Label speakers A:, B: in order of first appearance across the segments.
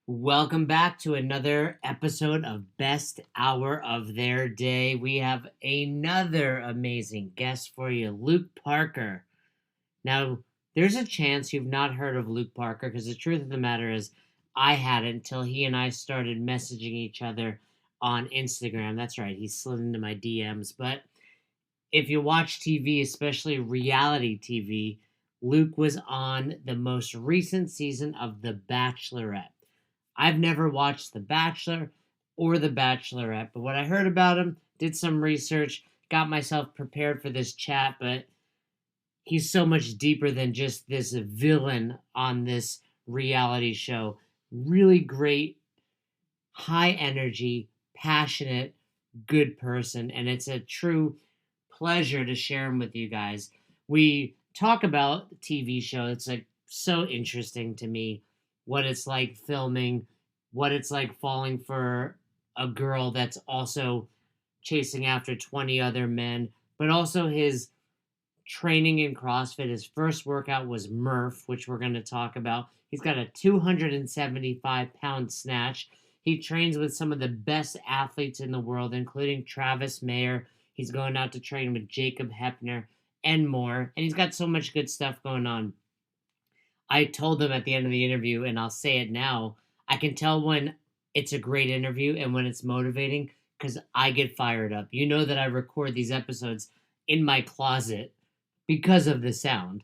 A: Welcome back to another episode of Best Hour of Their Day. We have another amazing guest for you, Luke Parker. Now, there's a chance you've not heard of Luke Parker because the truth of the matter is I hadn't until he and I started messaging each other on Instagram. That's right, he slid into my DMs. But if you watch TV, especially reality TV, Luke was on the most recent season of The Bachelorette. I've never watched The Bachelor or The Bachelorette, but what I heard about him, did some research, got myself prepared for this chat, but he's so much deeper than just this villain on this reality show. Really great, high energy, passionate, good person, and it's a true pleasure to share him with you guys. We talk about the TV show. It's like so interesting to me what it's like filming, what it's like falling for a girl that's also chasing after 20 other men, but also his training in CrossFit. His first workout was Murph, which we're going to talk about. He's got a 275-pound snatch. He trains with some of the best athletes in the world, including Travis Mayer. He's going out to train with Jacob Heppner and more. And he's got so much good stuff going on. I told him at the end of the interview, and I'll say it now, I can tell when it's a great interview and when it's motivating because I get fired up. You know that I record these episodes in my closet because of the sound.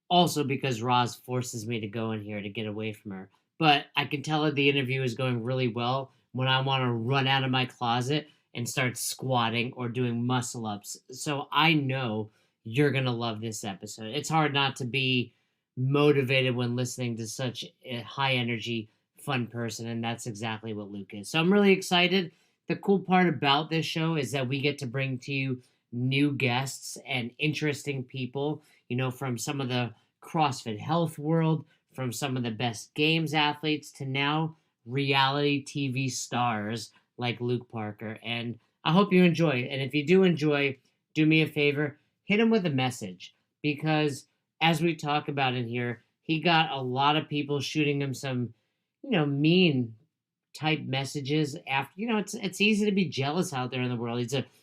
A: Also because Roz forces me to go in here to get away from her. But I can tell that the interview is going really well when I want to run out of my closet and start squatting or doing muscle ups. So I know you're going to love this episode. It's hard not to be motivated when listening to such a high energy, fun person. And that's exactly what Luke is. So I'm really excited. The cool part about this show is that we get to bring to you new guests and interesting people, from some of the CrossFit health world, from some of the best games athletes to now reality TV stars like Luke Parker. And I hope you enjoy it. And if you do enjoy, do me a favor, hit him with a message because as we talk about in here, he got a lot of people shooting him some, mean type messages after it's easy to be jealous out there in the world.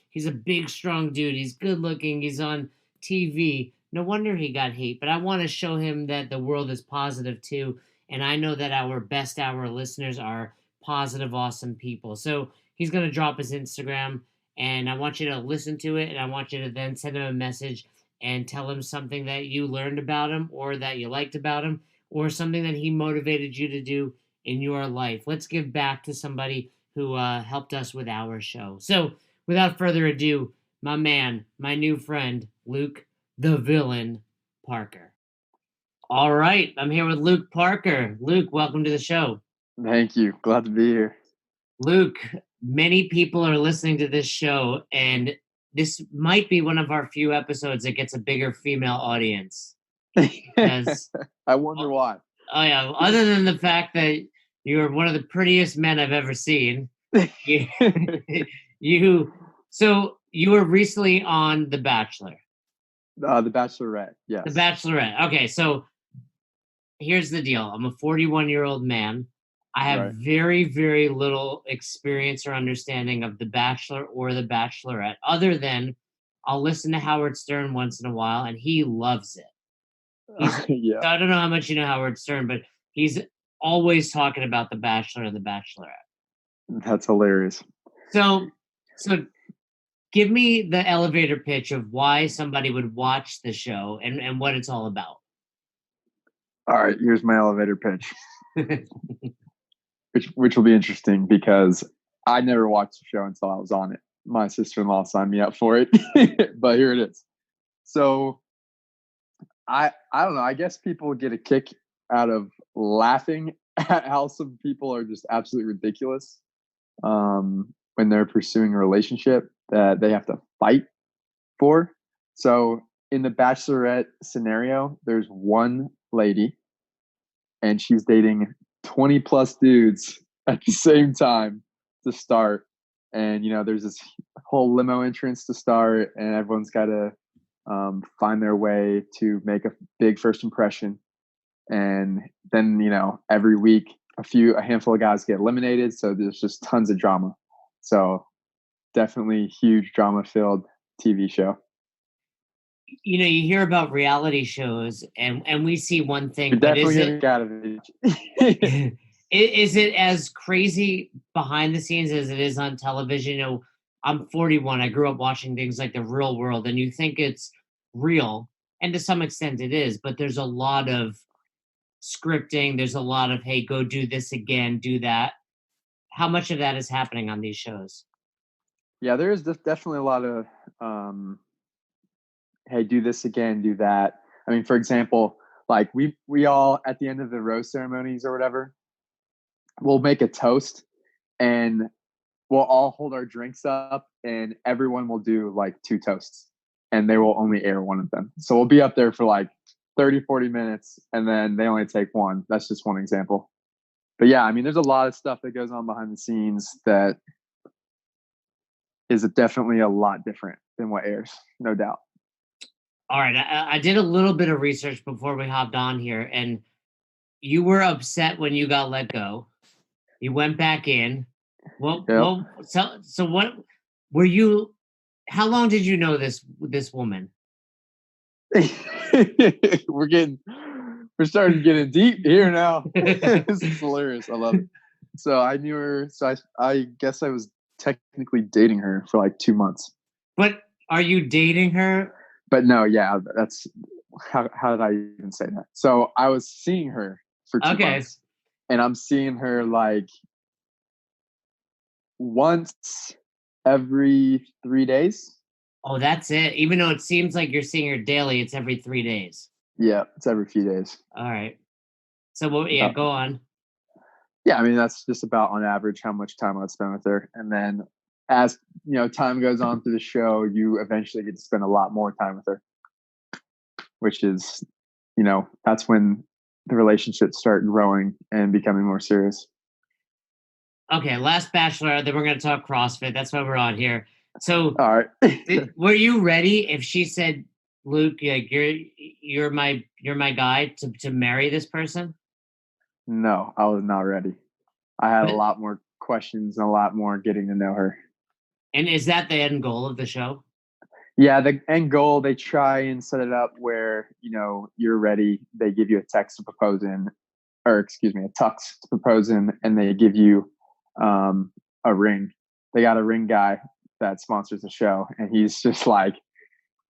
A: He's a big strong dude. He's good looking. He's on TV. No wonder he got hate. But I want to show him that the world is positive too. And I know that our best hour listeners are positive, awesome people. So he's going to drop his Instagram and I want you to listen to it. And I want you to then send him a message and tell him something that you learned about him or that you liked about him or something that he motivated you to do in your life. Let's give back to somebody who helped us with our show. So, without further ado, my man, my new friend, Luke the Villain Parker. All right, I'm here with Luke Parker. Luke, welcome to the show.
B: Thank you. Glad to be here.
A: Luke, many people are listening to this show, and this might be one of our few episodes that gets a bigger female audience. Because,
B: I wonder why.
A: oh yeah, other than the fact that you're one of the prettiest men I've ever seen. So you were recently on The Bachelor.
B: The Bachelorette, yes.
A: The Bachelorette. Okay, so here's the deal. I'm a 41-year-old man. I have very, very little experience or understanding of The Bachelor or The Bachelorette, other than I'll listen to Howard Stern once in a while, and he loves it.
B: Yeah.
A: So I don't know how much you know Howard Stern, but he's always talking about The Bachelor and The Bachelorette.
B: That's hilarious.
A: So give me the elevator pitch of why somebody would watch the show and what it's all about.
B: All right, here's my elevator pitch. which will be interesting because I never watched the show until I was on it. My sister-in-law signed me up for it, but here it is. So I don't know. I guess people get a kick out of laughing at how some people are just absolutely ridiculous when they're pursuing a relationship that they have to fight for. So in the Bachelorette scenario, there's one lady and she's dating 20 plus dudes at the same time to start. And, there's this whole limo entrance to start and everyone's got to find their way to make a big first impression. And then, every week a handful of guys get eliminated. So there's just tons of drama. So definitely huge drama filled TV show.
A: You know, you hear about reality shows, and we see one thing,
B: You're
A: but
B: definitely
A: is
B: gonna
A: it
B: get out of it.
A: is it as crazy behind the scenes as it is on television? You know, I'm 41. I grew up watching things like The Real World, and you think it's real, and to some extent it is, but there's a lot of scripting. There's a lot of, hey, go do this again, do that. How much of that is happening on these shows?
B: Yeah, there is definitely a lot of hey, do this again, do that. I mean, for example, like we all at the end of the rose ceremonies or whatever, we'll make a toast and we'll all hold our drinks up and everyone will do like 2 toasts and they will only air one of them. So we'll be up there for like 30, 40 minutes and then they only take one. That's just one example. But yeah, I mean, there's a lot of stuff that goes on behind the scenes that is definitely a lot different than what airs, no doubt.
A: All right, I did a little bit of research before we hopped on here, and you were upset when you got let go. You went back in.
B: Yep.
A: So what were you? How long did you know this woman?
B: We're starting to get in deep here now. This is hilarious. I love it. So I knew her. So I guess I was technically dating her for like 2 months.
A: But are you dating her?
B: But no, yeah, that's how did I even say that? So I was seeing her for 2 months, and I'm seeing her like once every 3 days.
A: Oh, that's it. Even though it seems like you're seeing her daily, it's every 3 days.
B: Yeah, it's every few days.
A: All right. So yeah, go on.
B: Yeah, I mean that's just about on average how much time I'd spend with her, and then as you know, time goes on through the show, you eventually get to spend a lot more time with her, which is, you know, that's when the relationships start growing and becoming more serious.
A: Okay, last Bachelorette. Then we're going to talk CrossFit. That's why we're on here. So,
B: all right.
A: Were you ready if she said, "Luke, like you're my guy to marry this person"?
B: No, I was not ready. I had a
A: But,
B: lot more questions and a lot more getting to know her.
A: and is that the end goal of the show?
B: Yeah, the end goal, they try and set it up where, you know, you're ready. They give you a text to propose in, or excuse me, a tux to propose in, and they give you a ring. They got a ring guy that sponsors the show, and he's just like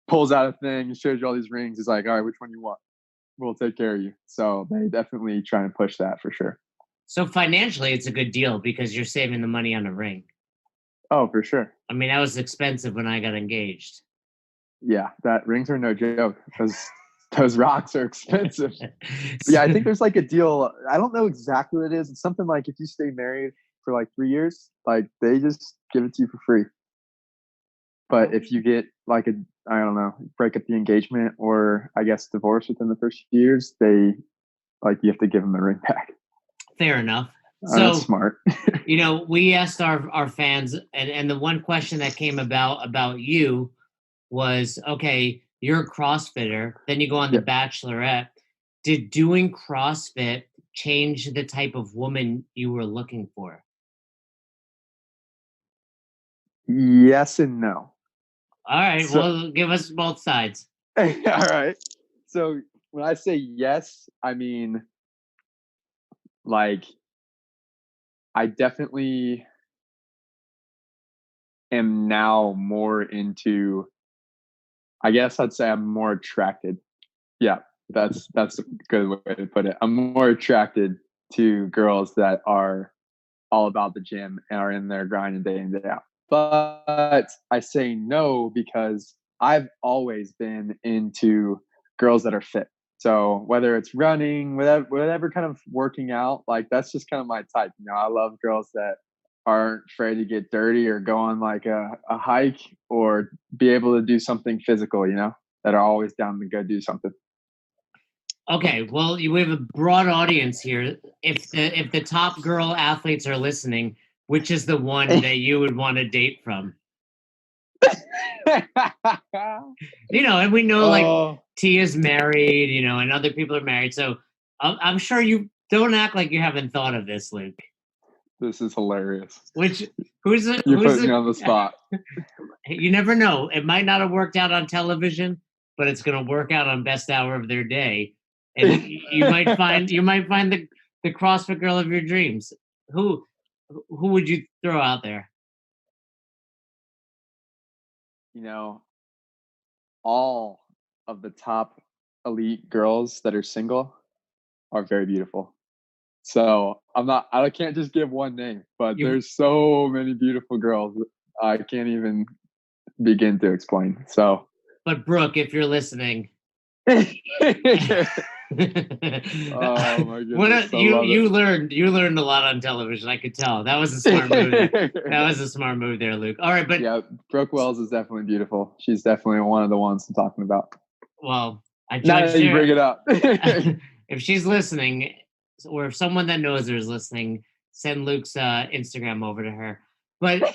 B: pulls out a thing, shows you all these rings. He's like, all right, which one you want? We'll take care of you. So they definitely try and push that for sure.
A: So financially, it's a good deal because you're saving the money on a ring.
B: Oh, for sure.
A: I mean, that was expensive when I got engaged.
B: Yeah, that rings are no joke. Those rocks are expensive. Yeah, I think there's like a deal. I don't know exactly what it is. It's something like if you stay married for like 3 years, like they just give it to you for free. But if you get like I don't know, break up the engagement or I guess divorce within the first few years, they like you have to give them the ring back.
A: Fair enough.
B: So that's smart.
A: You know, we asked our fans, and the one question that came about you was, okay, you're a CrossFitter, then you go on The Bachelorette. Did doing CrossFit change the type of woman you were looking for?
B: Yes and no.
A: All right, well, give us both sides.
B: All right. So when I say yes, I mean like I definitely am now more into, I guess I'd say I'm more attracted. Yeah, that's a good way to put it. I'm more attracted to girls that are all about the gym and are in there grinding day in, day out. But I say no because I've always been into girls that are fit. So whether it's running, whatever kind of working out, like that's just kind of my type. You know, I love girls that aren't afraid to get dirty or go on like a hike or be able to do something physical, you know, that are always down to go do something.
A: Okay, well, we have a broad audience here. If the top girl athletes are listening, which is the one that you would want to date from? You know, and we know like Tia's married, you know, and other people are married. So I'm sure you Don't act like you haven't thought of this, Luke.
B: This is hilarious.
A: Who's
B: You put me on the spot.
A: You never know. It might not have worked out on television, but it's going to work out on best hour of their day, and you might find the CrossFit girl of your dreams. Who would you throw out there?
B: All of the top elite girls that are single are very beautiful. So I can't just give one name, but there's so many beautiful girls. I can't even begin to explain. So,
A: but Brooke, if you're listening,
B: oh my goodness!
A: You learned a lot on television. I could tell. That was a smart move. That was a smart move there, Luke. All right, but
B: yeah, Brooke Wells is definitely beautiful. She's definitely one of the ones I'm talking about.
A: Well, I
B: now that you bring it up.
A: If she's listening, or if someone that knows her is listening, send Luke's Instagram over to her. But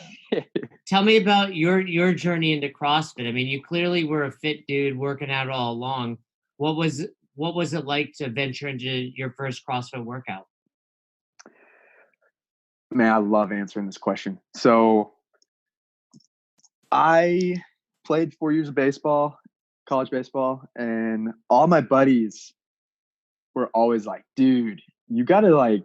A: tell me about your journey into CrossFit. I mean, you clearly were a fit dude working out all along. What was it like to venture into your first CrossFit workout?
B: Man, I love answering this question. So I played 4 years of baseball, college baseball, and all my buddies were always like, dude, you got to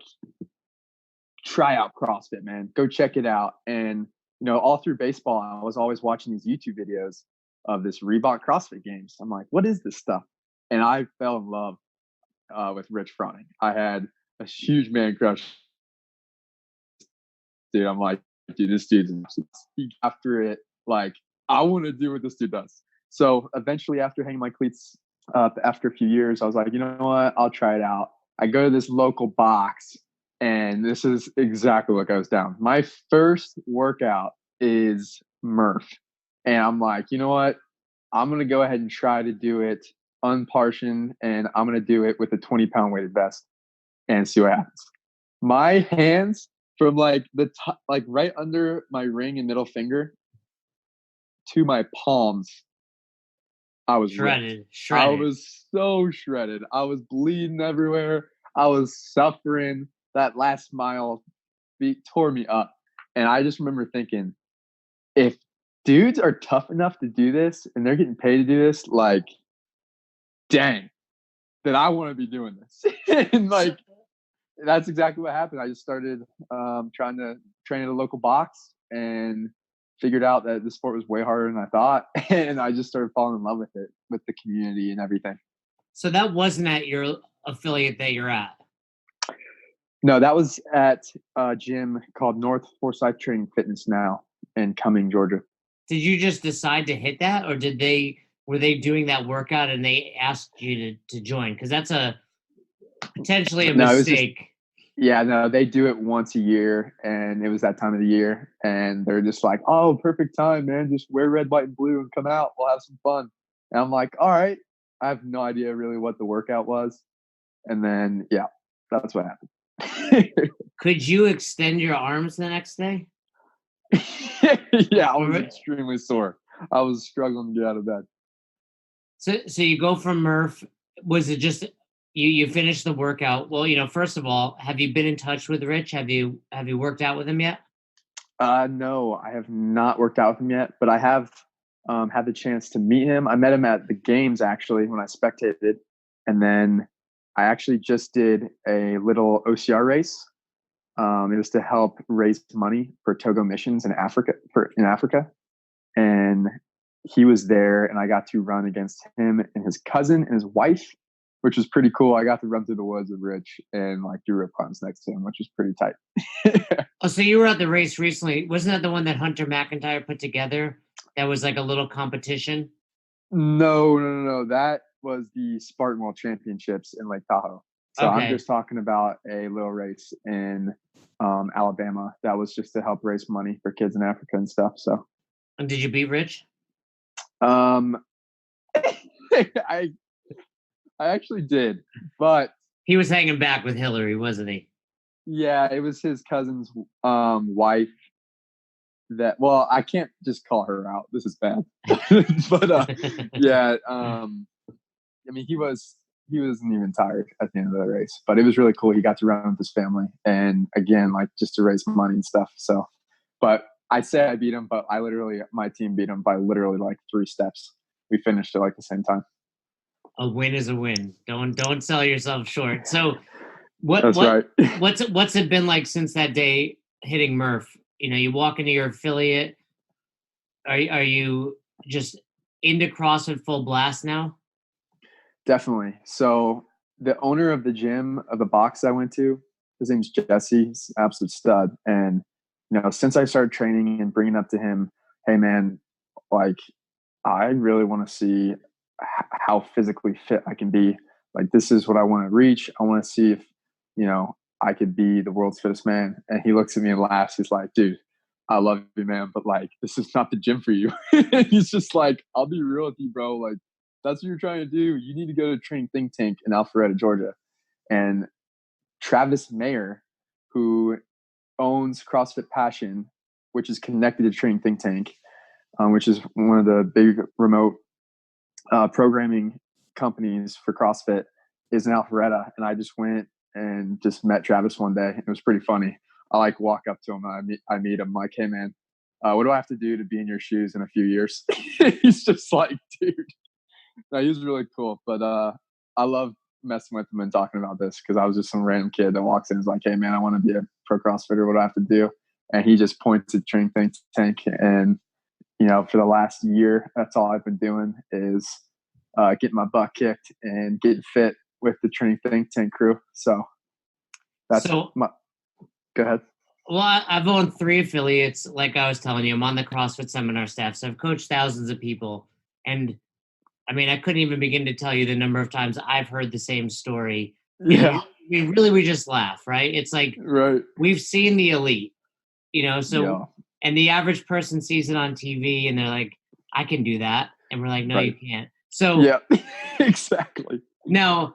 B: try out CrossFit, man. Go check it out. And, all through baseball, I was always watching these YouTube videos of this Reebok CrossFit games. I'm like, what is this stuff? And I fell in love with Rich Froning. I had a huge man crush. Dude, I'm like, dude, this dude's after it. Like, I want to do what this dude does. So eventually, after hanging my cleats up after a few years, I was like, you know what? I'll try it out. I go to this local box, and this is exactly what goes down. My first workout is Murph. And I'm like, you know what? I'm going to go ahead and try to do it unpartioned, and I'm going to do it with a 20-pound weighted vest and see what happens. My hands from right under my ring and middle finger to my palms, I was
A: shredded.
B: I was so shredded. I was bleeding everywhere. I was suffering. That last mile tore me up. And I just remember thinking, if dudes are tough enough to do this and they're getting paid to do this, dang, then I want to be doing this. And that's exactly what happened. I just started trying to train at a local box and figured out that the sport was way harder than I thought. And I just started falling in love with it, with the community and everything.
A: So that wasn't at your affiliate that you're at?
B: No, that was at a gym called North Forsyth Training Fitness now in Cumming, Georgia.
A: Did you just decide to hit that, or were they doing that workout and they asked you to join? Because that's potentially a mistake.
B: They do it once a year, and it was that time of the year, and they're just like, oh, perfect time, man. Just wear red, white, and blue and come out. We'll have some fun. And I'm like, all right. I have no idea really what the workout was. And then, that's what happened.
A: Could you extend your arms the next day?
B: I was extremely sore. I was struggling to get out of bed.
A: So you go from Murph. Was it just you finished the workout? Well, first of all, have you been in touch with Rich? Have you worked out with him yet?
B: No, I have not worked out with him yet, but I have had the chance to meet him. I met him at the games actually when I spectated, and then I actually just did a little OCR race. It was to help raise money for Togo missions in Africa. And he was there, and I got to run against him and his cousin and his wife, which was pretty cool. I got to run through the woods with Rich and do rope climbs next to him, which was pretty tight.
A: Oh, so you were at the race recently. Wasn't that the one that Hunter McIntyre put together? That was like a little competition?
B: No. That was the Spartan World Championships in Lake Tahoe. So okay. I'm just talking about a little race in Alabama that was just to help raise money for kids in Africa and stuff. So,
A: and did you beat Rich?
B: I actually did, but
A: he was hanging back with Hillary, wasn't he?
B: Yeah, it was his cousin's wife. Well, I can't just call her out. This is bad. But he was he wasn't even tired at the end of the race, but it was really cool. He got to run with his family, and again, like just to raise money and stuff. So, but I say I beat him, but my team beat him by literally like 3 steps. We finished at like the same time.
A: A win is a win. Don't sell yourself short. So what
B: That's
A: what
B: right.
A: what's it been like since that day hitting Murph? You know, you walk into your affiliate. Are you just into CrossFit full blast now?
B: Definitely. So the owner of the gym of the box I went to, his name's Jesse. He's an absolute stud. And since I started training and bringing up to him, hey man, like I really want to see how physically fit I can be. Like this is what I want to reach. I want to see if I could be the world's fittest man. And he looks at me and laughs. He's like, dude, I love you, man, but like this is not the gym for you. He's just like, I'll be real with you, bro. Like that's what you're trying to do. You need to go to Training Think Tank in Alpharetta, Georgia. And Travis Mayer, who owns CrossFit Passion, which is connected to Training Think Tank, which is one of the big remote programming companies for CrossFit, is in Alpharetta. And I just went and just met Travis one day. It was pretty funny. I like walk up to him. I meet him like, hey man, what do I have to do to be in your shoes in a few years? He's just like, dude. No, he was really cool. But I love messing with him and talking about this because I was just some random kid that walks in and is like, hey man, I want to be a pro CrossFitter. What do I have to do? And he just points at Training Think Tank. And for the last year, that's all I've been doing is getting my butt kicked and getting fit with the Training Think Tank crew. So that's
A: So
B: go ahead.
A: well, I've owned 3 affiliates. Like I was telling you, I'm on the CrossFit seminar staff, so I've coached thousands of people. And I mean, I couldn't even begin to tell you the number of times I've heard the same story.
B: Yeah.
A: We just laugh, right? It's like
B: Right.
A: we've seen the elite, so
B: Yeah.
A: and the average person sees it on TV and they're like, I can do that. And we're like, no,
B: Right.
A: you can't. So
B: Yeah, exactly.
A: now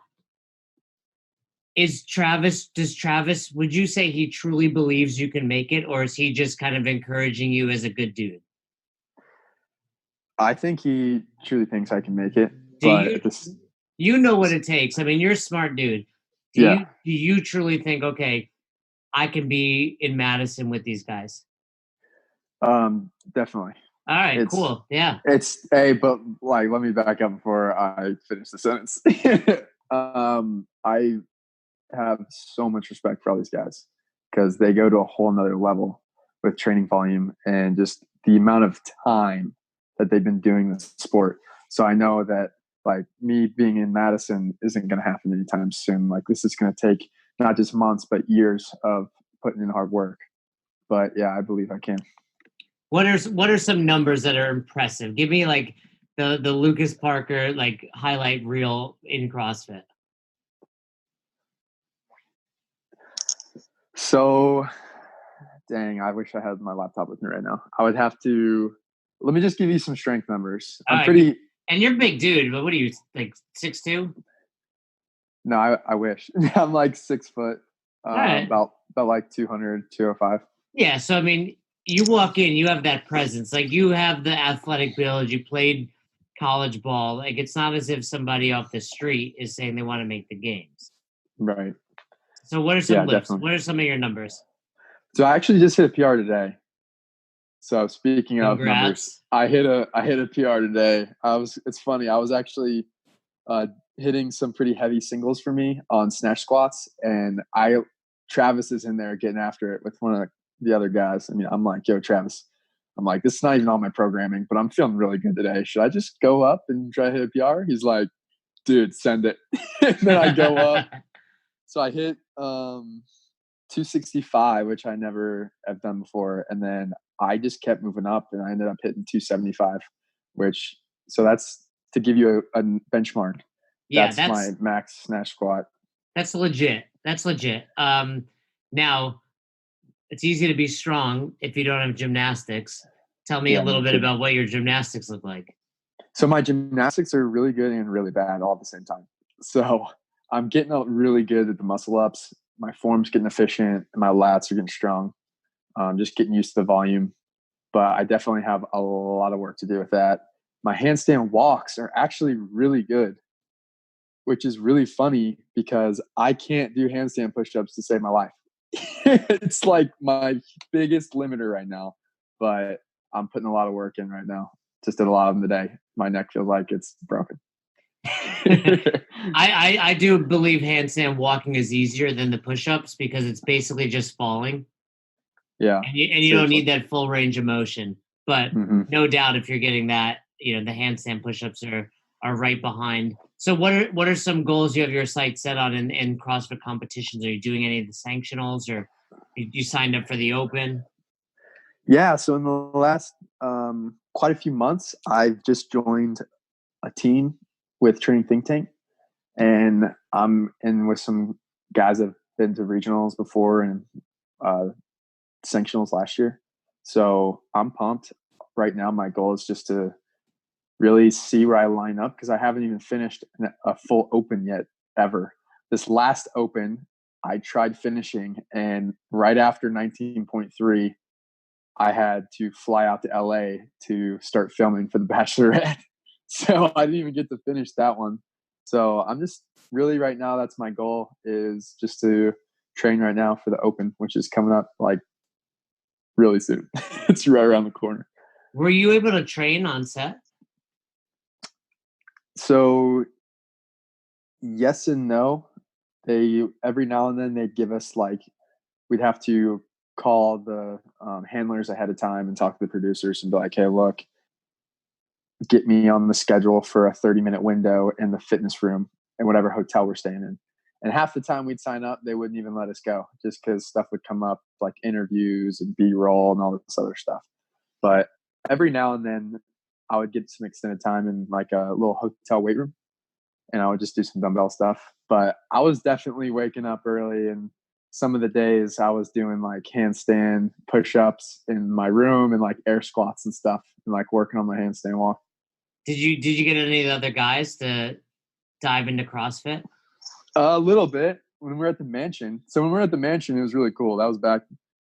A: does Travis, would you say he truly believes you can make it, or is he just kind of encouraging you as a good dude?
B: I think he truly thinks I can make it.
A: Do
B: But
A: you know what it takes? I mean, you're a smart dude. Do you truly think, okay, I can be in Madison with these guys?
B: Definitely.
A: All right, cool. Yeah.
B: But like, let me back up before I finish the sentence. I have so much respect for all these guys because they go to a whole nother level with training volume and just the amount of time that they've been doing this sport. So I know that like me being in Madison isn't going to happen anytime soon. Like this is going to take not just months, but years of putting in hard work. But yeah, I believe I can.
A: What are some numbers that are impressive? Give me like the Lucas Parker like highlight reel in CrossFit.
B: So, dang, I wish I had my laptop with me right now. I would have to. Let me just give you some strength numbers.
A: And you're a big dude, but what are you, like 6'2"?
B: No, I wish. I'm like 6 foot,
A: Right.
B: about like 200, 205.
A: Yeah, so I mean, you walk in, you have that presence. Like you have the athletic build. You played college ball. Like it's not as if somebody off the street is saying they want to make the games.
B: Right.
A: So what are some lifts?
B: Definitely.
A: What are some of your numbers?
B: So I actually just hit a PR today. So speaking of numbers,
A: Congrats.
B: I hit a PR today. It's funny. I was actually hitting some pretty heavy singles for me on snatch squats, and Travis is in there getting after it with one of the other guys. I mean, I'm like, yo, Travis. I'm like, this is not even on my programming, but I'm feeling really good today. Should I just go up and try to hit a PR? He's like, dude, send it. And then I go up. So I hit 265, which I never have done before. And then I just kept moving up and I ended up hitting 275, so that's to give you a benchmark.
A: Yeah,
B: That's my max snatch squat.
A: That's legit. Now it's easy to be strong if you don't have gymnastics. Tell me a little bit about what your gymnastics look like.
B: So my gymnastics are really good and really bad all at the same time. So I'm getting really good at the muscle ups. My form's getting efficient and my lats are getting strong. Just getting used to the volume. But I definitely have a lot of work to do with that. My handstand walks are actually really good. which is really funny because I can't do handstand push-ups to save my life. It's like my biggest limiter right now, but I'm putting a lot of work in right now. Just did a lot of them today. My neck feels like it's broken.
A: I do believe handstand walking is easier than the push-ups because it's basically just falling.
B: Yeah.
A: And you don't need that full range of motion. But no doubt if you're getting that, the handstand push-ups are right behind. So what are some goals you have your sights set on in CrossFit competitions? Are you doing any of the sanctionals, or you signed up for the open?
B: Yeah, so in the last quite a few months, I've just joined a team with Training Think Tank, and I'm in with some guys that have been to regionals before and sanctionals last year. So I'm pumped. Right now, my goal is just to really see where I line up because I haven't even finished a full open yet ever. This last open, I tried finishing, and right after 19.3, I had to fly out to LA to start filming for the Bachelorette. So I didn't even get to finish that one. So I'm just really right now, that's my goal, is just to train right now for the open, which is coming up like really soon. It's right around the corner.
A: Were you able to train on set?
B: So yes and no. They every now and then they'd give us like, we'd have to call the handlers ahead of time and talk to the producers and be like, hey, look, get me on the schedule for a 30-minute window in the fitness room in whatever hotel we're staying in. And half the time we'd sign up, they wouldn't even let us go just because stuff would come up like interviews and B-roll and all this other stuff. But every now and then I would get some extended time in like a little hotel weight room and I would just do some dumbbell stuff. But I was definitely waking up early, and some of the days I was doing like handstand push-ups in my room and like air squats and stuff and like working on my handstand walk.
A: Did you get any of the other guys to dive into CrossFit?
B: A little bit when we were at the mansion. So when we were at the mansion, it was really cool. That was back.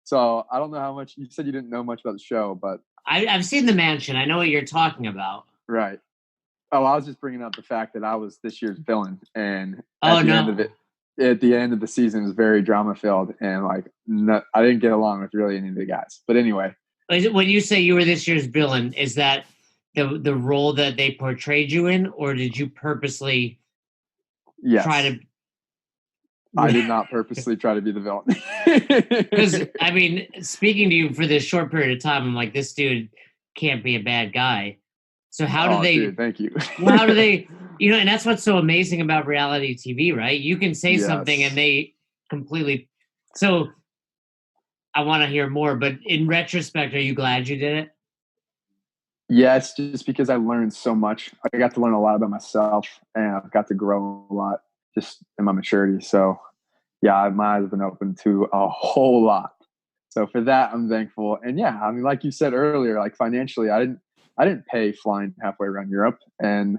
B: So I don't know how much you said you didn't know much about the show, but
A: I've seen the mansion. I know what you're talking about.
B: right. Oh, I was just bringing up the fact that I was this year's villain, and
A: Oh
B: at the end
A: no.
B: of it, at the end of the season, it was very drama filled, and like I didn't get along with really any of the guys. But anyway,
A: When you say you were this year's villain, is that the role that they portrayed you in, or did you purposely
B: yes,
A: try to?
B: I did not purposely try to be the villain.
A: Because I mean, speaking to you for this short period of time, I'm like, this dude can't be a bad guy. So how do they?
B: Dude, thank you.
A: Well, how do they? And that's what's so amazing about reality TV, right? You can say something and they completely. So I want to hear more, but in retrospect, are you glad you did it?
B: Yes, just because I learned so much. I got to learn a lot about myself, and I've got to grow a lot just in my maturity. So, yeah, my eyes have been open to a whole lot. So for that, I'm thankful. And yeah, I mean, like you said earlier, like financially, I didn't pay flying halfway around Europe and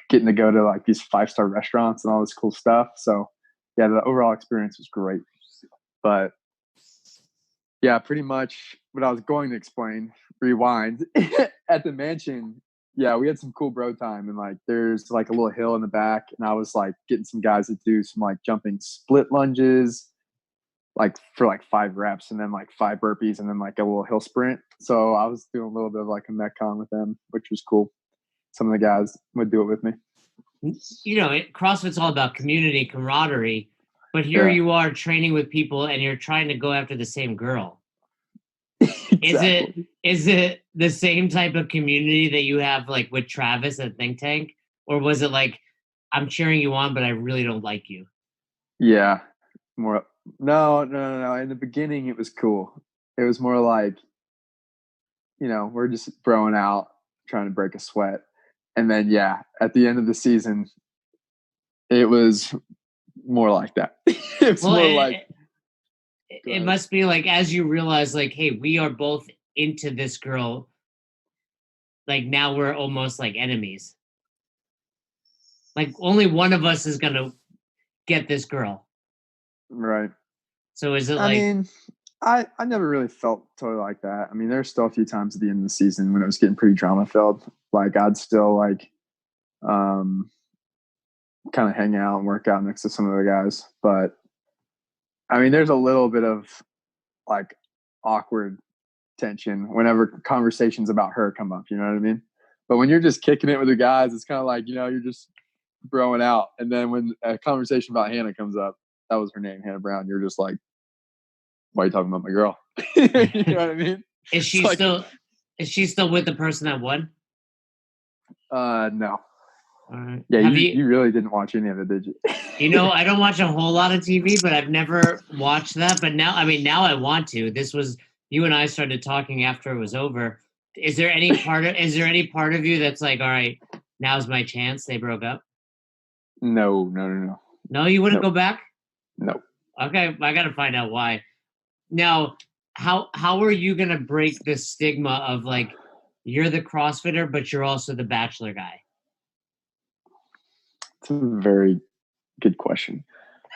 B: getting to go to like these 5-star restaurants and all this cool stuff. So yeah, the overall experience was great. But yeah, pretty much what I was going to explain, rewind, at the mansion. Yeah, we had some cool bro time, and like there's like a little hill in the back, and I was like getting some guys to do some like jumping split lunges, like for like 5 reps, and then like 5 burpees, and then like a little hill sprint. So I was doing a little bit of like a metcon with them, which was cool. Some of the guys would do it with me.
A: CrossFit's all about community, camaraderie, but here you are training with people and you're trying to go after the same girl.
B: Exactly.
A: Is it the same type of community that you have like with Travis at Think Tank? Or was it like, I'm cheering you on, but I really don't like you?
B: Yeah. More no. In the beginning it was cool. It was more like, we're just throwing out, trying to break a sweat. And then yeah, at the end of the season, it was more like that. It's
A: Well,
B: more like
A: it must be like as you realize, like, hey, we are both into this girl. Like now we're almost like enemies. Like only one of us is gonna get this girl.
B: right.
A: So is it
B: I
A: like?
B: mean, I never really felt totally like that. I mean, there's still a few times at the end of the season when it was getting pretty drama filled. Like I'd still like, um, kind of hang out and work out next to some of the guys. But I mean, there's a little bit of like awkward tension whenever conversations about her come up. You know what I mean? But when you're just kicking it with the guys, it's kind of like, you're just broing out. And then when a conversation about Hannah comes up, that was her name, Hannah Brown. You're just like, why are you talking about my girl? You know what I mean?
A: Is she
B: like,
A: still with the person that won?
B: No.
A: All right.
B: Yeah,
A: Have
B: you really didn't watch any of it, did you?
A: I don't watch a whole lot of TV, but I've never watched that. But now, now I want to. This was you and I started talking after it was over. Is there any part of you that's like, all right, now's my chance? They broke up.
B: No.
A: No, you wouldn't
B: Nope.
A: go back.
B: No.
A: Okay, I got to find out why. Now, how are you gonna break the stigma of like you're the CrossFitter, but you're also the Bachelor guy?
B: It's a very good question.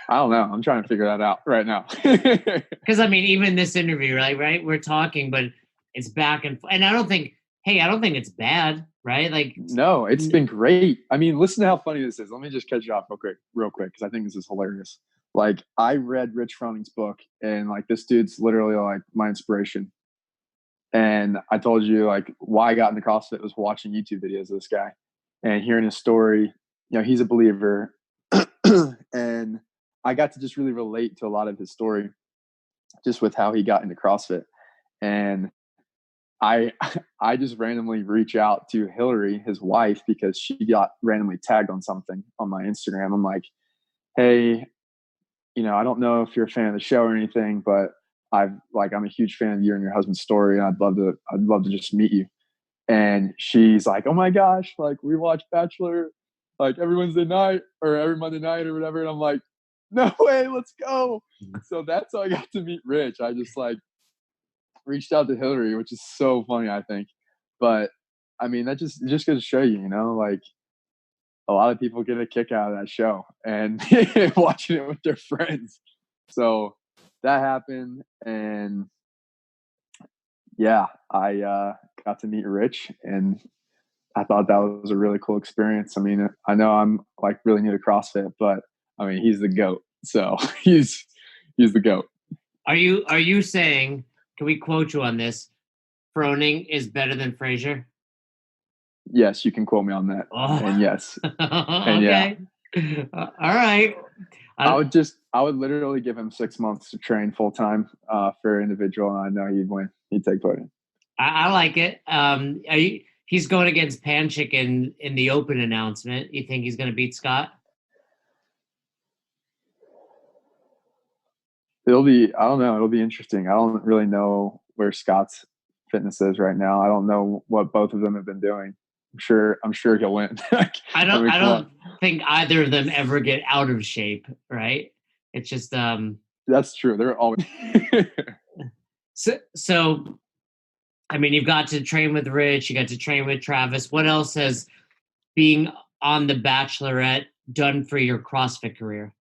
B: I don't know. I'm trying to figure that out right now.
A: Because I mean, even this interview, right? We're talking, but it's back and I don't think it's bad, right? Like,
B: no, it's been great. I mean, listen to how funny this is. Let me just catch you off real quick, because I think this is hilarious. Like, I read Rich Fronings's book, and like this dude's literally like my inspiration. And I told you like why I got into CrossFit was watching YouTube videos of this guy and hearing his story. He's a believer, and I got to just really relate to a lot of his story, just with how he got into CrossFit. And I I just randomly reach out to Hillary, his wife, because she got randomly tagged on something on my Instagram. I'm like, hey, I don't know if you're a fan of the show or anything, but I'm a huge fan of you and your husband's story, and I'd love to just meet you. And she's like, oh my gosh, like we watch Bachelor like every Wednesday night or every Monday night or whatever. And I'm like, no way, let's go. So that's how I got to meet Rich. I just like reached out to Hillary, which is so funny, I think. But I mean, that just goes to show you, like a lot of people get a kick out of that show and watching it with their friends. So that happened, and yeah, I got to meet Rich, and I thought that was a really cool experience. I mean, I know I'm like really new to CrossFit, but I mean, he's the GOAT. So he's the GOAT.
A: Are you saying? Can we quote you on this? Froning is better than Fraser.
B: Yes, you can quote me on that.
A: Oh.
B: And yes, and
A: okay. All right.
B: I would literally give him 6 months to train full time for individual, and I know he'd win. He'd take podium.
A: I like it. He's going against Panchik in the open announcement. You think he's going to beat Scott?
B: I don't know. It'll be interesting. I don't really know where Scott's fitness is right now. I don't know what both of them have been doing. I'm sure he'll win.
A: I don't think either of them ever get out of shape, right? It's just
B: that's true. They're always
A: so I mean, you've got to train with Rich, you got to train with Travis. What else has being on the Bachelorette done for your CrossFit career?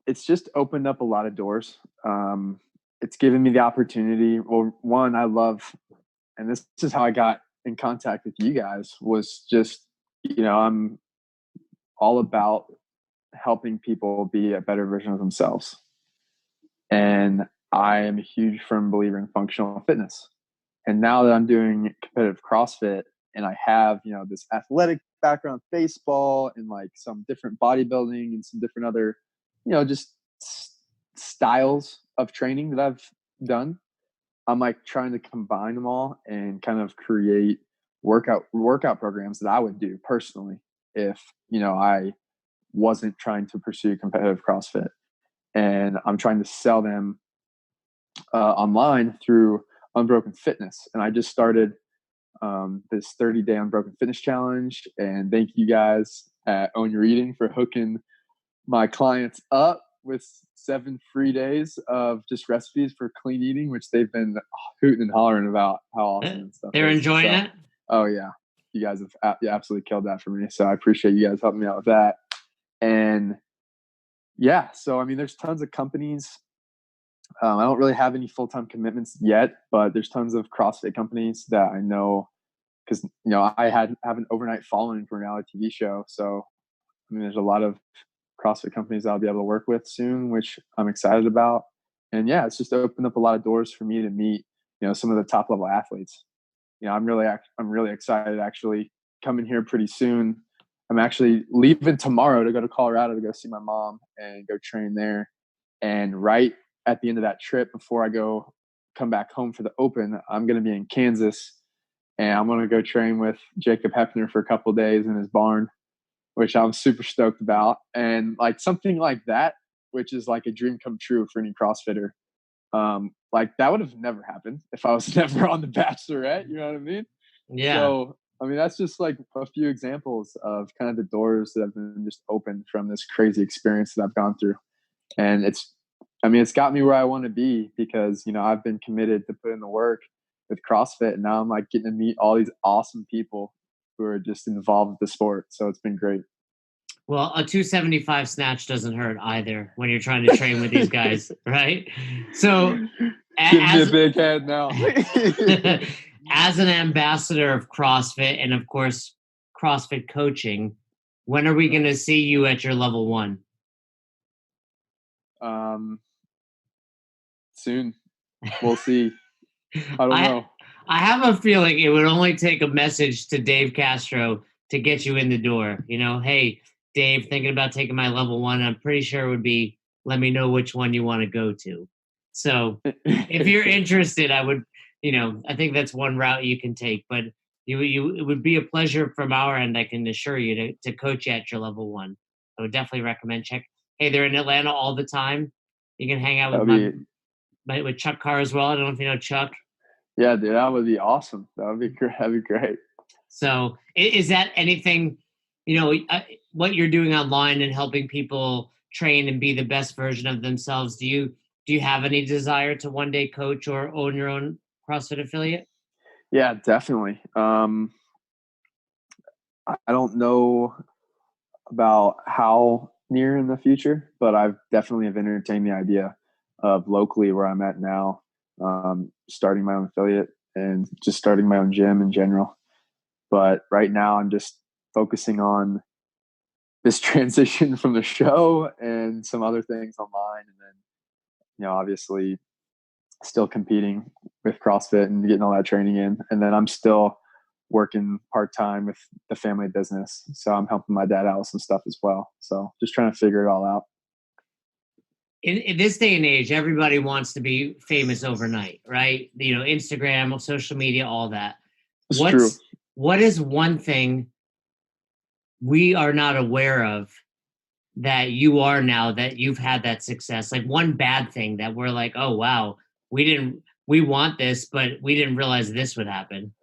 B: It's just opened up a lot of doors. It's given me the opportunity. Well, one, I love, and this is how I got in contact with you guys, was just, I'm all about helping people be a better version of themselves. And I am a huge firm believer in functional fitness. And now that I'm doing competitive CrossFit and I have, this athletic background, baseball, and like some different bodybuilding and some different other, just styles of training that I've done, I'm like trying to combine them all and kind of create workout programs that I would do personally if, I wasn't trying to pursue competitive CrossFit. And I'm trying to sell them online through Unbroken Fitness. And I just started this 30-day Unbroken Fitness Challenge. And thank you guys at Own Your Eating for hooking my clients up with 7 free days of just recipes for clean eating, which they've been hooting and hollering about how awesome and stuff.
A: They're enjoying it.
B: Oh yeah, you guys have absolutely killed that for me. So I appreciate you guys helping me out with that. And yeah, so I mean, there's tons of companies. I don't really have any full-time commitments yet, but there's tons of CrossFit companies that I know because I have an overnight following for an reality TV show. So I mean, there's a lot of CrossFit companies I'll be able to work with soon, which I'm excited about. And yeah, it's just opened up a lot of doors for me to meet, some of the top level athletes. I'm really excited actually coming here pretty soon. I'm actually leaving tomorrow to go to Colorado to go see my mom and go train there. And right at the end of that trip, before I come back home for the Open, I'm going to be in Kansas, and I'm going to go train with Jacob Heppner for a couple of days in his barn, which I'm super stoked about. And like something like that, which is like a dream come true for any CrossFitter. Like that would have never happened if I was never on The Bachelorette. You know what I mean?
A: Yeah.
B: So, I mean, that's just like a few examples of kind of the doors that have been just opened from this crazy experience that I've gone through. And it's got me where I want to be because, I've been committed to put in the work with CrossFit, and now I'm like getting to meet all these awesome people who are just involved with the sport. So it's been great.
A: Well, a 275 snatch doesn't hurt either when you're trying to train with these guys, right? So,
B: give me a big head now.
A: As an ambassador of CrossFit and, of course, CrossFit coaching, when are we going to see you at your level 1?
B: Soon. We'll see. I don't know.
A: I have a feeling it would only take a message to Dave Castro to get you in the door. Hey, Dave, thinking about taking my level 1. I'm pretty sure it would be, let me know which one you want to go to. So if you're interested, I would, I think that's one route you can take. But it would be a pleasure from our end, I can assure you, to coach you at your level 1. I would definitely recommend check. Hey, they're in Atlanta all the time. You can hang out with with Chuck Carr as well. I don't know if you know Chuck.
B: Yeah, dude, that would be awesome. That would be great. That'd be great.
A: So is that anything, what you're doing online and helping people train and be the best version of themselves? Do you have any desire to one day coach or own your own CrossFit affiliate?
B: Yeah, definitely. I don't know about how near in the future, but I've definitely have entertained the idea of locally where I'm at now, starting my own affiliate and just starting my own gym in general. But right now I'm just focusing on this transition from the show and some other things online. And then, obviously still competing with CrossFit and getting all that training in. And then I'm still working part-time with the family business. So I'm helping my dad out with some stuff as well. So just trying to figure it all out.
A: In this day and age, everybody wants to be famous overnight, right? Instagram, social media, all that.
B: It's true.
A: What is one thing we are not aware of that you are now that you've had that success? Like one bad thing that we're like, oh wow, we want this, but we didn't realize this would happen.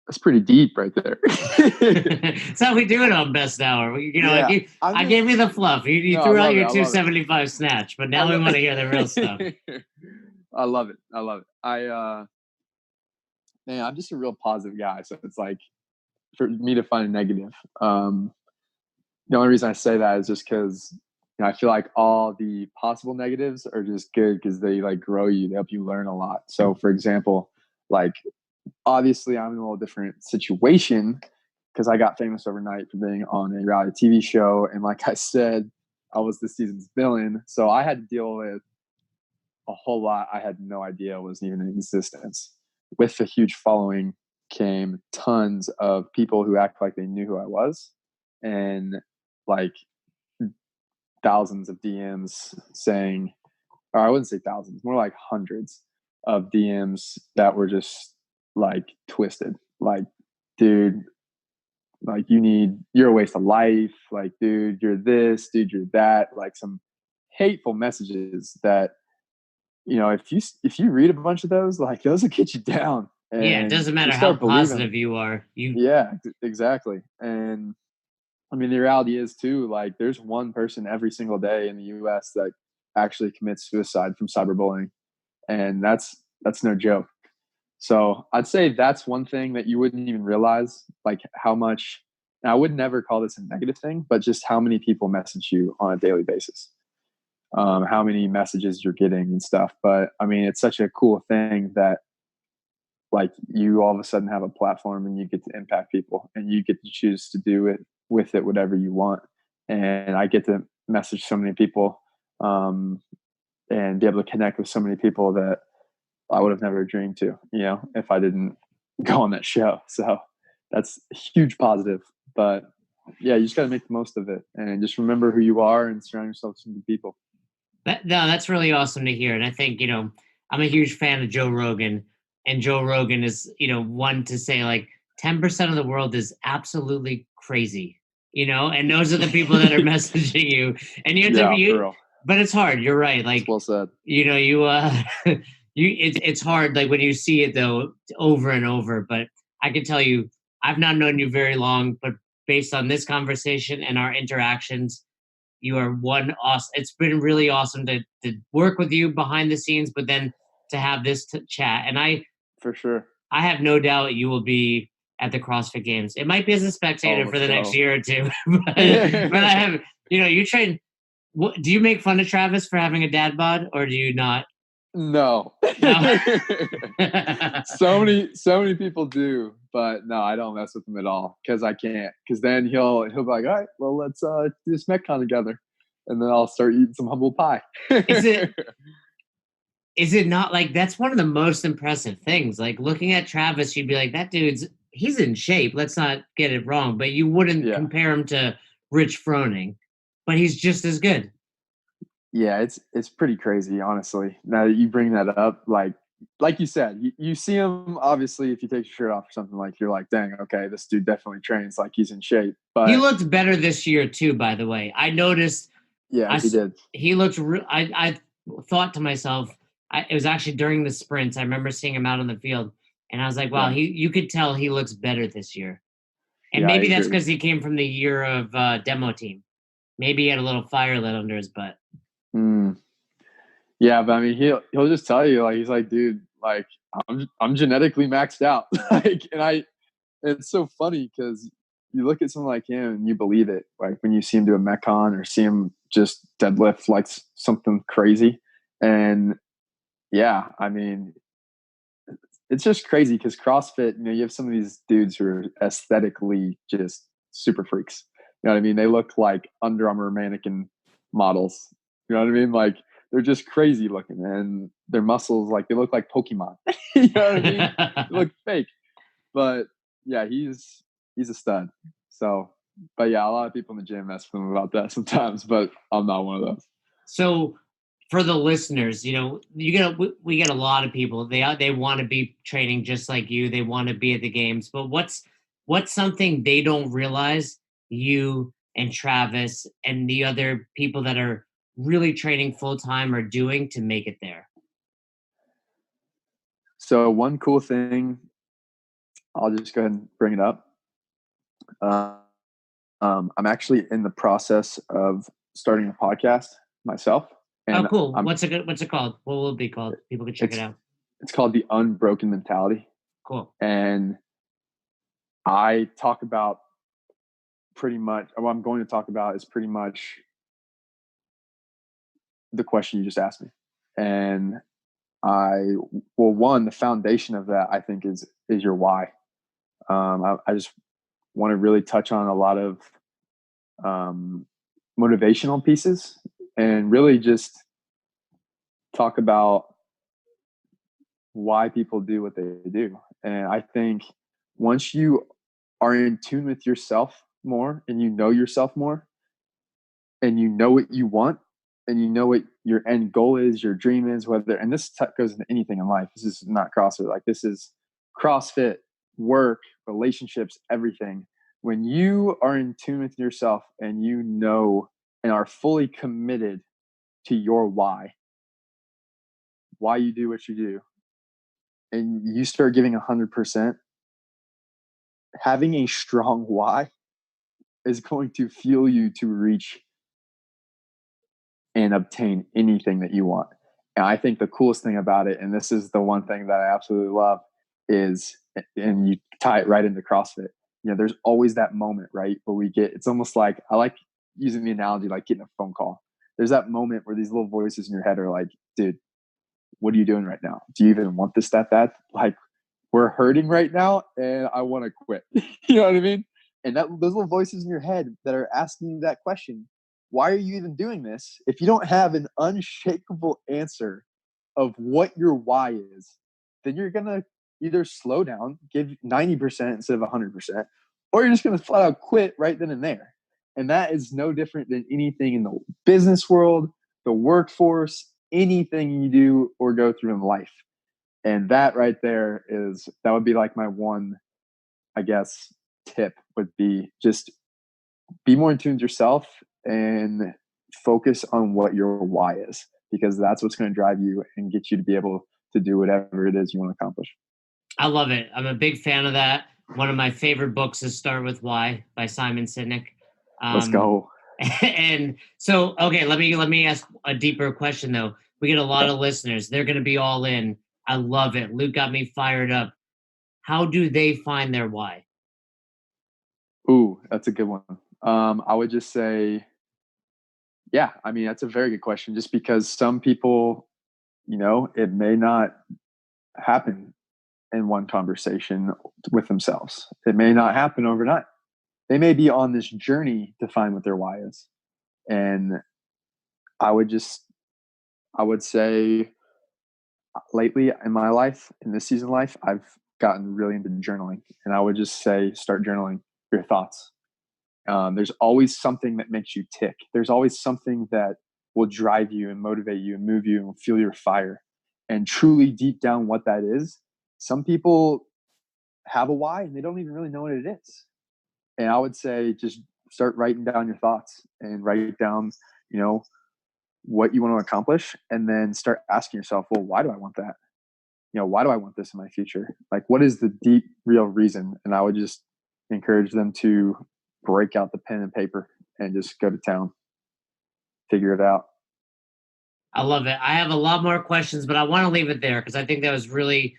B: That's pretty deep right there.
A: That's how we do it on Best Hour. I gave you the fluff. You threw out your 275 snatch, but now we want to hear the real stuff.
B: I love it. Man, I'm just a real positive guy. So it's like for me to find a negative. The only reason I say that is just because I feel like all the possible negatives are just good because they like grow you, they help you learn a lot. So for example, like obviously I'm in a little different situation because I got famous overnight for being on a reality TV show. And like I said, I was this season's villain. So I had to deal with a whole lot I had no idea was even in existence. With the huge following came tons of people who act like they knew who I was, and like thousands of DMs saying, or I wouldn't say thousands, more like hundreds of DMs that were just like twisted. Like, dude, like you're a waste of life. Like, dude, you're this, dude, you're that. Like some hateful messages that, if you read a bunch of those, like those will get you down. And
A: yeah, it doesn't matter how positive you are.
B: Yeah, exactly. And I mean, the reality is too, like there's one person every single day in the US that actually commits suicide from cyberbullying. And that's no joke. So I'd say that's one thing that you wouldn't even realize, like how much, and I would never call this a negative thing, but just how many people message you on a daily basis. How many messages you're getting and stuff. But I mean, it's such a cool thing that like you all of a sudden have a platform and you get to impact people and you get to choose to do it with it whatever you want. And I get to message so many people, and be able to connect with so many people that I would have never dreamed to, if I didn't go on that show. So that's a huge positive. But yeah, you just got to make the most of it and just remember who you are and surround yourself with some good people.
A: No, that's really awesome to hear. And I think, I'm a huge fan of Joe Rogan, and Joe Rogan is, one to say like 10% of the world is absolutely crazy, and those are the people that are messaging you. And you have
B: Yeah,
A: to
B: for real.
A: but it's hard. You're right. Like,
B: That's well said.
A: it's hard. Like when you see it though, over and over, but I can tell you, I've not known you very long, but based on this conversation and our interactions, you are one awesome. It's been really awesome to work with you behind the scenes, but then to have this chat. And
B: For sure.
A: I have no doubt you will be at the CrossFit Games. It might be as a spectator for the next year or two, but I have, you train. What, do you make fun of Travis for having a dad bod, or do you not?
B: No.
A: No.
B: so many people do, but no, I don't mess with him at all because I can't. Because then he'll be like, all right, well, let's do this Metcon together, and then I'll start eating some humble pie.
A: Is it not like that's one of the most impressive things? Like looking at Travis, you'd be like, that he's in shape. Let's not get it wrong, but you wouldn't compare him to Rich Froning, but he's just as good.
B: Yeah, it's pretty crazy, honestly. Now that you bring that up, like you said, you see him obviously if you take your shirt off or something, like you're like, dang, okay, this dude definitely trains, like he's in shape. But
A: he looked better this year too, by the way. I noticed.
B: Yeah, he did.
A: He looked. I thought to myself, it was actually during the sprints. I remember seeing him out on the field, and I was like, wow, you could tell he looks better this year. And maybe that's because he came from the year of demo team. Maybe he had a little fire lit under his butt.
B: Yeah, but I mean, he'll just tell you, like, he's like, dude, like, I'm genetically maxed out. Like, and it's so funny because you look at someone like him and you believe it. Like when you see him do a Metcon or see him just deadlift like something crazy. And yeah, I mean, it's just crazy because CrossFit, you have some of these dudes who are aesthetically just super freaks. You know what I mean? They look like Under Armour mannequin models. You know what I mean? Like they're just crazy looking, and their muscles, like they look like Pokemon. You know what I mean? They look fake. But yeah, he's a stud. So, but yeah, a lot of people in the gym mess with him about that sometimes, but I'm not one of those.
A: So for the listeners, we get a lot of people. They want to be training just like you. They want to be at the games. But what's something they don't realize you and Travis and the other people that are really training full time are doing to make it there?
B: So one cool thing, I'll just go ahead and bring it up. I'm actually in the process of starting a podcast myself.
A: And cool. What's it called? What will it be called? People can check it out.
B: It's called the Unbroken Mentality.
A: Cool.
B: And I talk about pretty much what I'm going to talk about is pretty much the question you just asked me. And the foundation of that I think is your why. I just want to really touch on a lot of motivational pieces and really just talk about why people do what they do. And I think once you are in tune with yourself more and you know yourself more and you know what you want and you know what your end goal is, your dream is, and this goes into anything in life. This is not CrossFit. Like this is CrossFit, work, relationships, everything. When you are in tune with yourself and you know and are fully committed to your why you do what you do, and you start giving 100%, having a strong why is going to fuel you to reach and obtain anything that you want. And I think the coolest thing about it, and this is the one thing that I absolutely love, is, and you tie it right into CrossFit, there's always that moment, right, where it's almost like, I like using the analogy like getting a phone call. There's that moment where these little voices in your head are like, dude, what are you doing right now? Do you even want this that bad? Like, we're hurting right now and I want to quit. You know what I mean? And those little voices in your head that are asking you that question, why are you even doing this? If you don't have an unshakable answer of what your why is, then you're going to either slow down, give 90% instead of 100%, or you're just going to flat out quit right then and there. And that is no different than anything in the business world, the workforce, anything you do or go through in life. And that right there that would be like my one, I guess, tip would be just be more in tune with yourself and focus on what your why is, because that's what's going to drive you and get you to be able to do whatever it is you want to accomplish.
A: I love it. I'm a big fan of that. One of my favorite books is Start With Why by Simon Sinek.
B: Let's go.
A: And so, okay, let me ask a deeper question though. We get a lot of listeners. They're going to be all in. I love it. Luke got me fired up. How do they find their why?
B: Ooh, that's a good one. I would just say, yeah, I mean, that's a very good question, just because some people, it may not happen in one conversation with themselves. It may not happen overnight. They may be on this journey to find what their why is. And I would say lately in my life, in this season of life, I've gotten really into journaling. And I would just say, start journaling your thoughts. There's always something that makes you tick. There's always something that will drive you and motivate you and move you and fuel your fire. And truly deep down what that is, some people have a why and they don't even really know what it is. And I would say just start writing down your thoughts and write down, what you want to accomplish, and then start asking yourself, well, why do I want that? Why do I want this in my future? Like, what is the deep, real reason? And I would just encourage them to break out the pen and paper and just go to town, figure it out.
A: I love it. I have a lot more questions, but I want to leave it there because I think that was really,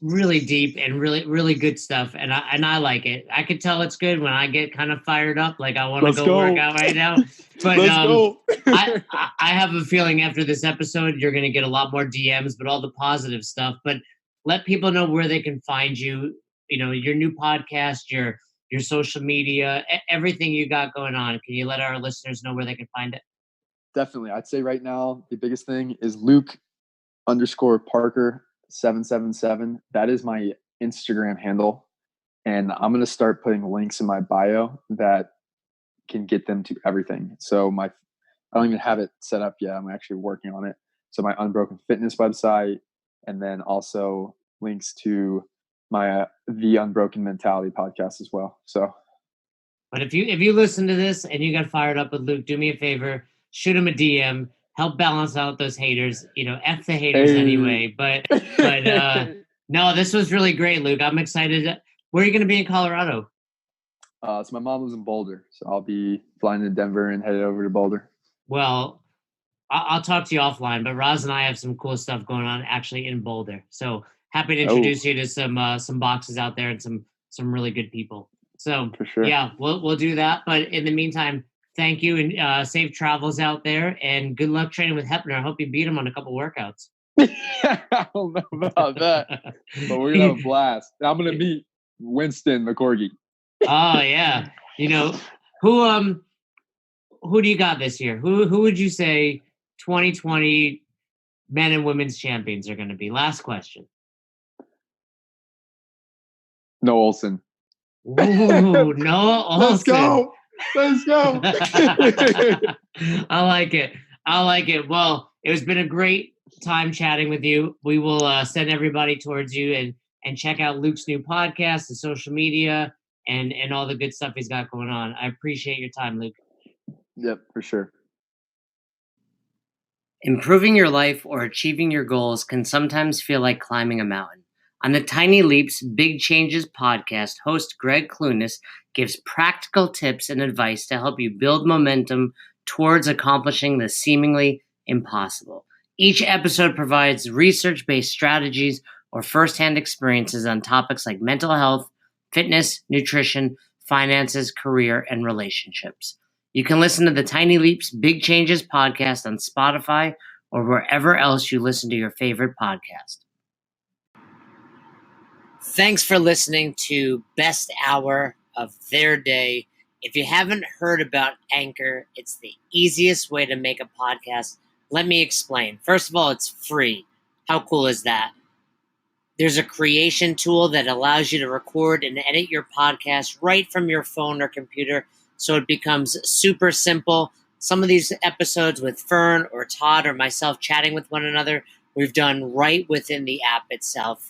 A: really deep and really, really good stuff. And I like it. I could tell it's good when I get kind of fired up, like I want to go work out right now. But
B: Let's go.
A: I have a feeling after this episode, you're going to get a lot more DMs, but all the positive stuff. But let people know where they can find you. Your new podcast, your social media, everything you got going on. Can you let our listeners know where they can find it?
B: Definitely. I'd say right now, the biggest thing is Luke_Parker777. That is my Instagram handle. And I'm going to start putting links in my bio that can get them to everything. So I don't even have it set up yet. I'm actually working on it. So my Unbroken Fitness website, and then also links to my The Unbroken Mentality podcast as well. So,
A: but if you listen to this and you got fired up with Luke, do me a favor, shoot him a DM, help balance out those haters. F the haters anyway. But no, this was really great, Luke. I'm excited. Where are you going to be in Colorado?
B: So my mom lives in Boulder, so I'll be flying to Denver and headed over to Boulder.
A: Well, I'll talk to you offline, but Roz and I have some cool stuff going on actually in Boulder. So happy to introduce you to some boxes out there and some really good people. So
B: for sure.
A: Yeah, we'll do that. But in the meantime, thank you and safe travels out there, and good luck training with Heppner. I hope you beat him on a couple workouts.
B: I don't know about that, but we're gonna have a blast. I'm gonna meet Winston the corgi.
A: Oh yeah, who do you got this year? Who would you say 2020 men and women's champions are going to be? Last question.
B: No Olsen.
A: Ooh, no Olsen.
B: Let's go.
A: I like it. Well, it has been a great time chatting with you. We will send everybody towards you and check out Luke's new podcast and social media and all the good stuff he's got going on. I appreciate your time, Luke.
B: Yep, for sure.
A: Improving your life or achieving your goals can sometimes feel like climbing a mountain. On the Tiny Leaps, Big Changes podcast, host Greg Clunas gives practical tips and advice to help you build momentum towards accomplishing the seemingly impossible. Each episode provides research-based strategies or firsthand experiences on topics like mental health, fitness, nutrition, finances, career, and relationships. You can listen to the Tiny Leaps Big Changes podcast on Spotify or wherever else you listen to your favorite podcast. Thanks for listening to Best Hour of Their Day. If you haven't heard about Anchor, it's the easiest way to make a podcast. Let me explain. First of all, it's free. How cool is that? There's a creation tool that allows you to record and edit your podcast right from your phone or computer, so it becomes super simple. Some of these episodes with Fern or Todd or myself chatting with one another, we've done right within the app itself.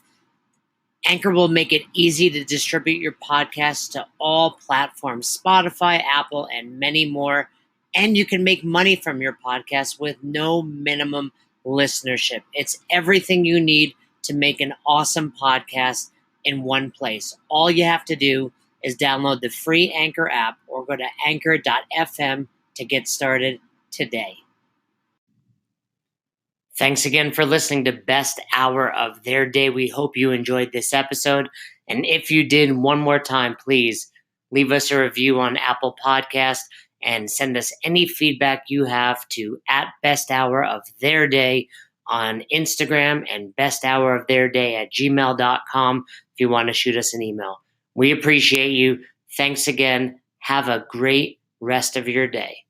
A: Anchor will make it easy to distribute your podcast to all platforms, Spotify, Apple, and many more. And you can make money from your podcast with no minimum listenership. It's everything you need to make an awesome podcast in one place. All you have to do is download the free Anchor app or go to anchor.fm to get started today. Thanks again for listening to Best Hour of Their Day. We hope you enjoyed this episode. And if you did, one more time, please leave us a review on Apple Podcast and send us any feedback you have to @besthouroftheirday on Instagram and besthouroftheirday@gmail.com if you want to shoot us an email. We appreciate you. Thanks again. Have a great rest of your day.